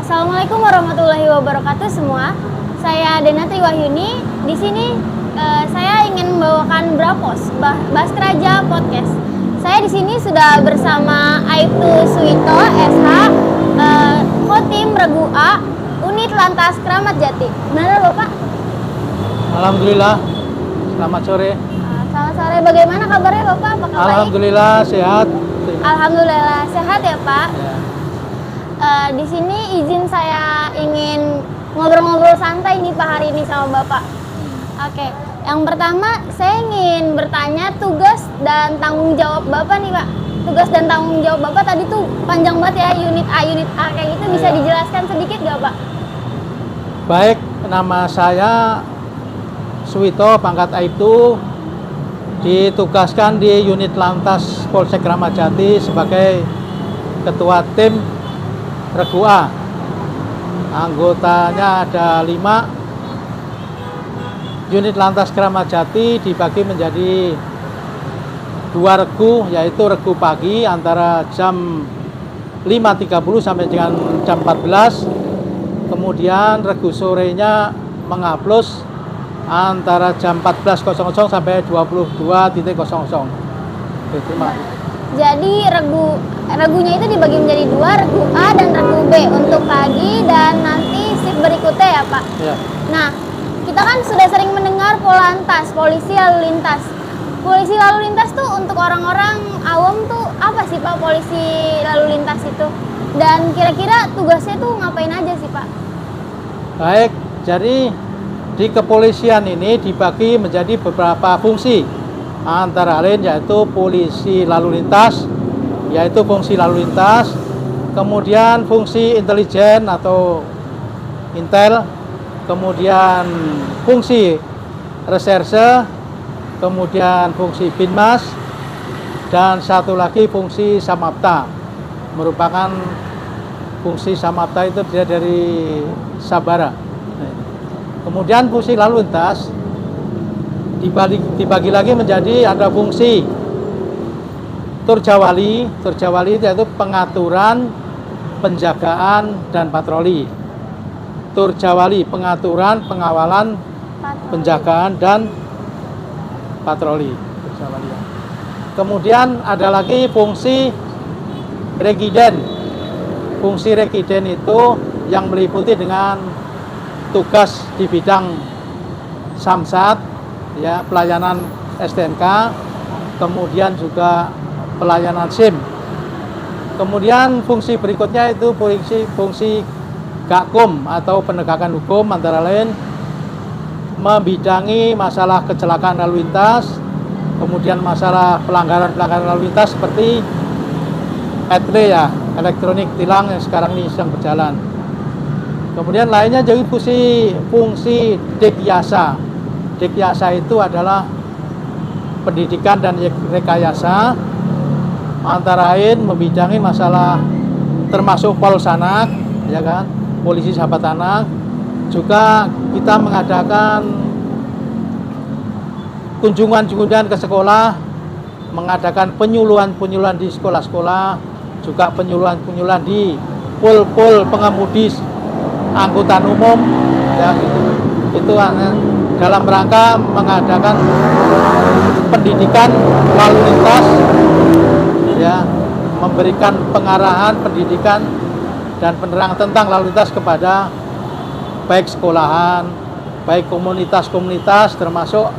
Assalamualaikum warahmatullahi wabarakatuh semua. Saya Denatri Wahyuni. Di sini saya ingin membawakan Brapos, Bastraja Podcast. Saya di sini sudah bersama Aibtu Suwito SH, Kotim Regu A, Unit Lantas Kramat Jati. Benar Bapak? Alhamdulillah. Selamat sore. Selamat sore. Bagaimana kabarnya Bapak? Apakah baik? Alhamdulillah sehat. Alhamdulillah sehat ya Pak. Ya. Di sini izin saya ingin ngobrol-ngobrol santai nih Pak hari ini sama Bapak. Oke, yang pertama saya ingin bertanya tugas dan tanggung jawab Bapak nih Pak. Tugas dan tanggung jawab Bapak tadi tuh panjang banget ya, unit A kayak gitu, bisa dijelaskan sedikit gak Pak? Baik, nama saya Suwito, pangkat Aibtu, ditugaskan di unit Lantas Polsek Kramat Jati sebagai ketua tim Regu A. Anggotanya ada 5. Unit Lantas Kramat Jati dibagi menjadi 2 regu, yaitu regu pagi antara jam 5.30 sampai dengan jam 14. Kemudian regu sorenya mengaplos antara jam 14.00 sampai 22.00. Jadi regunya itu dibagi menjadi 2, regu A dan regu B untuk pagi dan nanti shift berikutnya ya Pak. Ya. Nah, kita kan sudah sering mendengar Polantas, polisi lalu lintas. Polisi lalu lintas tuh untuk orang-orang awam tuh apa sih Pak polisi lalu lintas itu? Dan kira-kira tugasnya tuh ngapain aja sih Pak? Baik, jadi di kepolisian ini dibagi menjadi beberapa fungsi. Antara lain yaitu polisi lalu lintas, yaitu fungsi lalu lintas, kemudian fungsi intelijen atau intel, kemudian fungsi reserse, kemudian fungsi binmas, dan satu lagi fungsi samapta. Merupakan fungsi samapta itu dia dari Sabara. Kemudian fungsi lalu lintas dibagi lagi menjadi ada fungsi turjawali itu yaitu pengaturan, penjagaan, dan patroli. Turjawali pengaturan, pengawalan, penjagaan, dan patroli. Kemudian ada lagi fungsi regiden. Fungsi regiden itu yang meliputi dengan tugas di bidang samsat, ya, pelayanan STNK, kemudian juga pelayanan SIM. Kemudian fungsi berikutnya itu fungsi Gakum atau penegakan hukum, antara lain membidangi masalah kecelakaan lalu lintas, kemudian masalah pelanggaran lalu lintas seperti ETLE ya, elektronik tilang yang sekarang ini sedang berjalan. Kemudian lainnya jadi fungsi Dekyasa. Dekyasa itu adalah pendidikan dan rekayasa, antara lain membidangi masalah termasuk Polsanak, ya kan, polisi sahabat anak. Juga kita mengadakan kunjungan ke sekolah, mengadakan penyuluhan di sekolah-sekolah, juga penyuluhan di pul pengemudi angkutan umum, ya gitu. Itu dalam rangka mengadakan pendidikan lalu lintas, ya, memberikan pengarahan pendidikan dan penerangan tentang lalu lintas kepada baik sekolahan, baik komunitas termasuk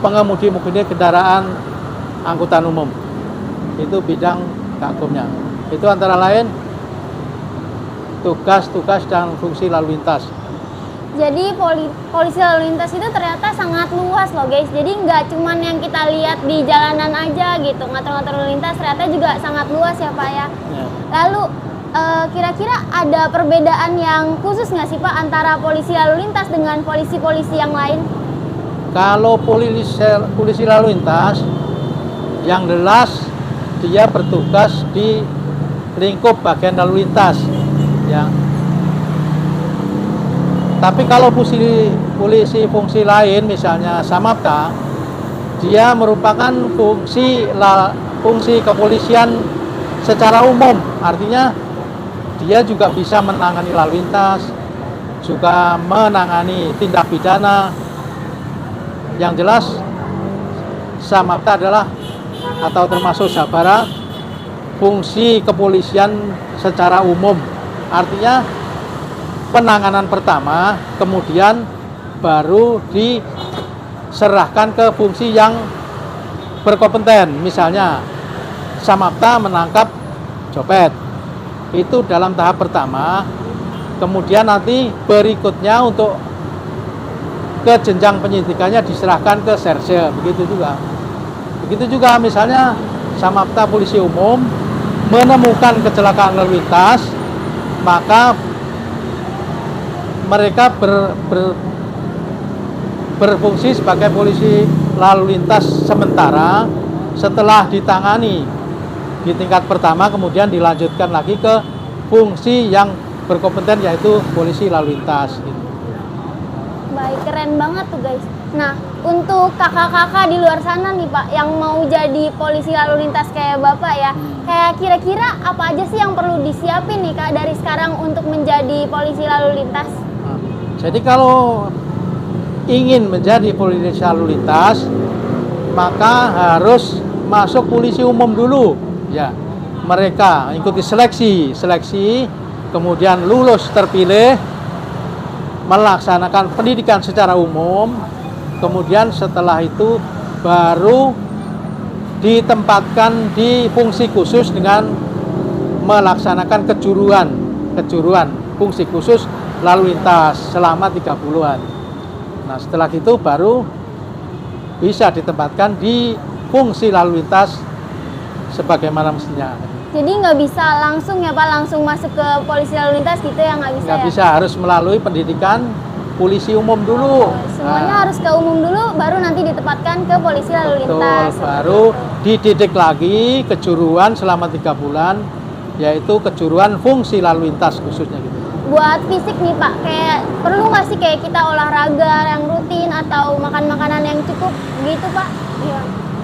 pengemudi kendaraan angkutan umum. Itu bidang Gakumnya. Itu antara lain tugas dan fungsi lalu lintas. Jadi polisi lalu lintas itu ternyata sangat luas loh guys. Jadi nggak cuman yang kita lihat di jalanan aja gitu, ngatur-ngatur lalu lintas, ternyata juga sangat luas ya Pak ya. Lalu kira-kira ada perbedaan yang khusus nggak sih Pak antara polisi lalu lintas dengan polisi-polisi yang lain? Kalau polisi lalu lintas, yang jelas dia bertugas di lingkup bagian lalu lintas, ya. Tapi kalau polisi fungsi lain, misalnya samapta, dia merupakan fungsi kepolisian secara umum. Artinya dia juga bisa menangani lalu lintas, juga menangani tindak pidana. Yang jelas Samapta adalah atau termasuk Sabara fungsi kepolisian secara umum. Artinya penanganan pertama, kemudian baru diserahkan ke fungsi yang berkompeten. Misalnya Samapta menangkap copet, itu dalam tahap pertama. Kemudian nanti berikutnya untuk ke jenjang penyidikannya diserahkan ke serse, begitu juga. Begitu juga misalnya Samapta polisi umum menemukan kecelakaan lalu lintas, maka mereka berfungsi sebagai polisi lalu lintas sementara. Setelah ditangani di tingkat pertama, kemudian dilanjutkan lagi ke fungsi yang berkompeten, yaitu polisi lalu lintas gitu. Baik, keren banget tuh guys. Nah, untuk kakak-kakak di luar sana nih Pak, yang mau jadi polisi lalu lintas kayak Bapak ya, kayak kira-kira apa aja sih yang perlu disiapin nih Kak dari sekarang untuk menjadi polisi lalu lintas? Nah, jadi kalau ingin menjadi polisi lalu lintas, maka harus masuk polisi umum dulu. Ya, mereka ikuti seleksi, kemudian lulus terpilih, melaksanakan pendidikan secara umum, kemudian setelah itu baru ditempatkan di fungsi khusus dengan melaksanakan kejuruan fungsi khusus lalu lintas selama 3 bulan. Nah, setelah itu baru bisa ditempatkan di fungsi lalu lintas sebagaimana mestinya. Jadi nggak bisa langsung ya Pak, langsung masuk ke polisi lalu lintas gitu ya, nggak bisa? Nggak ya? bisa, harus melalui pendidikan polisi umum dulu. Semuanya harus ke umum dulu, baru nanti ditempatkan ke polisi lalu lintas. Baru dididik lagi kejuruan selama 3 bulan, yaitu kejuruan fungsi lalu lintas khususnya gitu. Buat fisik nih Pak, kayak perlu nggak sih kayak kita olahraga yang rutin atau makan makanan yang cukup gitu Pak? Iya.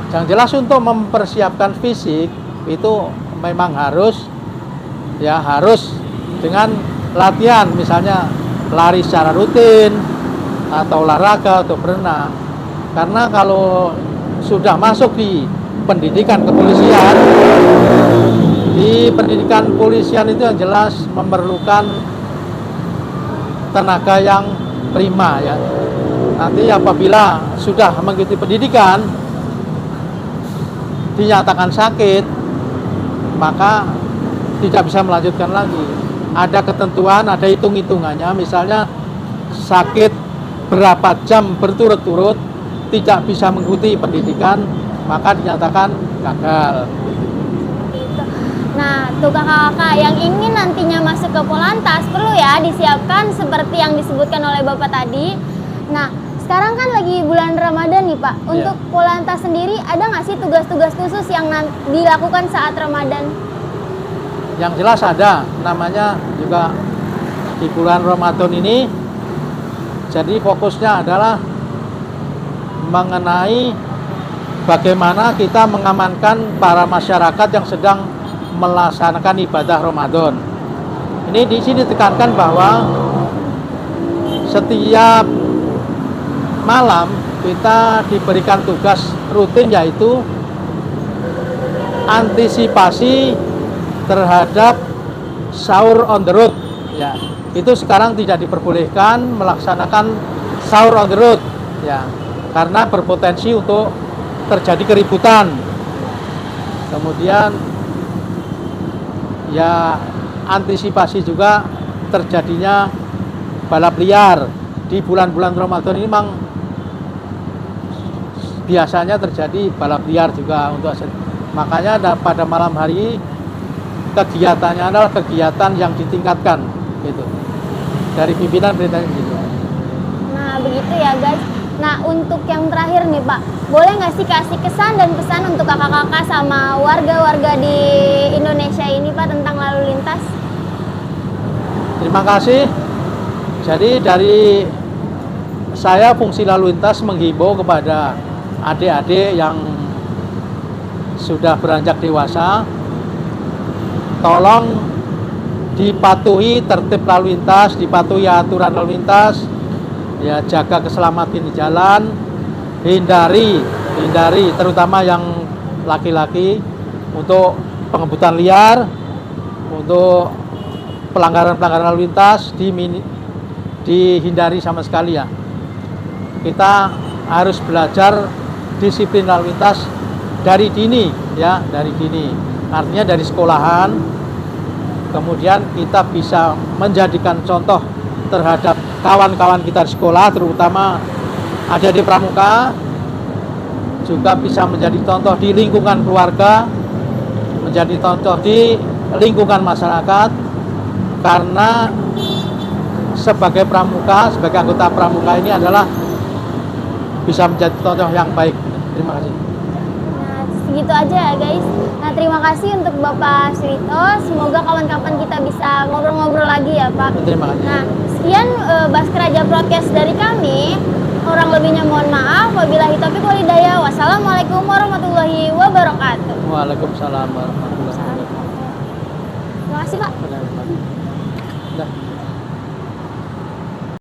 Yang jelas untuk mempersiapkan fisik itu memang harus dengan latihan, misalnya lari secara rutin atau olahraga atau berenang. Karena kalau sudah masuk di pendidikan kepolisian, di pendidikan polisian itu yang jelas memerlukan tenaga yang prima ya. Nanti apabila sudah mengikuti pendidikan dinyatakan sakit, maka tidak bisa melanjutkan lagi. Ada ketentuan, ada hitung-hitungannya. Misalnya sakit berapa jam berturut-turut tidak bisa mengikuti pendidikan, maka dinyatakan gagal. Nah, tuh kakak-kakak yang ingin nantinya masuk ke Polantas perlu ya disiapkan seperti yang disebutkan oleh Bapak tadi. Nah, sekarang kan lagi bulan Ramadan nih Pak. Untuk Polantas sendiri ada nggak sih tugas-tugas khusus yang dilakukan saat Ramadan? Yang jelas ada, namanya juga di bulan Ramadan ini. Jadi fokusnya adalah mengenai bagaimana kita mengamankan para masyarakat yang sedang melaksanakan ibadah Ramadan. Ini di sini ditekankan bahwa setiap malam kita diberikan tugas rutin, yaitu antisipasi terhadap sahur on the road. Ya, itu sekarang tidak diperbolehkan melaksanakan sahur on the road, ya, karena berpotensi untuk terjadi keributan. Kemudian ya antisipasi juga terjadinya balap liar. Di bulan-bulan Ramadan ini memang biasanya terjadi balap liar juga untuk makanya pada malam hari kegiatannya adalah kegiatan yang ditingkatkan gitu dari pimpinan perintahnya gitu. Nah begitu ya guys. Nah untuk yang terakhir nih Pak, boleh nggak sih kasih kesan dan pesan untuk kakak-kakak sama warga-warga di Indonesia ini Pak tentang lalu lintas? Terima kasih. Jadi dari saya fungsi lalu lintas menghimbau kepada adik-adik yang sudah beranjak dewasa, tolong dipatuhi tertib lalu lintas, dipatuhi aturan lalu lintas, ya jaga keselamatan di jalan, hindari terutama yang laki-laki untuk pengebutan liar, untuk pelanggaran lalu lintas dihindari sama sekali ya. Kita harus belajar disiplin lalu lintas dari dini ya, dari dini. Artinya dari sekolahan, kemudian kita bisa menjadikan contoh terhadap kawan-kawan kita di sekolah, terutama ada di pramuka, juga bisa menjadi contoh di lingkungan keluarga, menjadi contoh di lingkungan masyarakat, karena sebagai pramuka, sebagai anggota pramuka ini adalah bisa menjadi contoh yang baik. Terima kasih. Nah, segitu aja ya guys. Nah, terima kasih untuk Bapak Suito. Semoga kawan-kawan kita bisa ngobrol-ngobrol lagi ya Pak. Terima kasih. Nah, sekian Baskeraja Podcast dari kami. Kurang lebihnya mohon maaf. Wabillahi taufiq wal hidayah. Wassalamualaikum warahmatullahi wabarakatuh. Waalaikumsalam warahmatullahi wabarakatuh. Terima kasih Pak. Udah.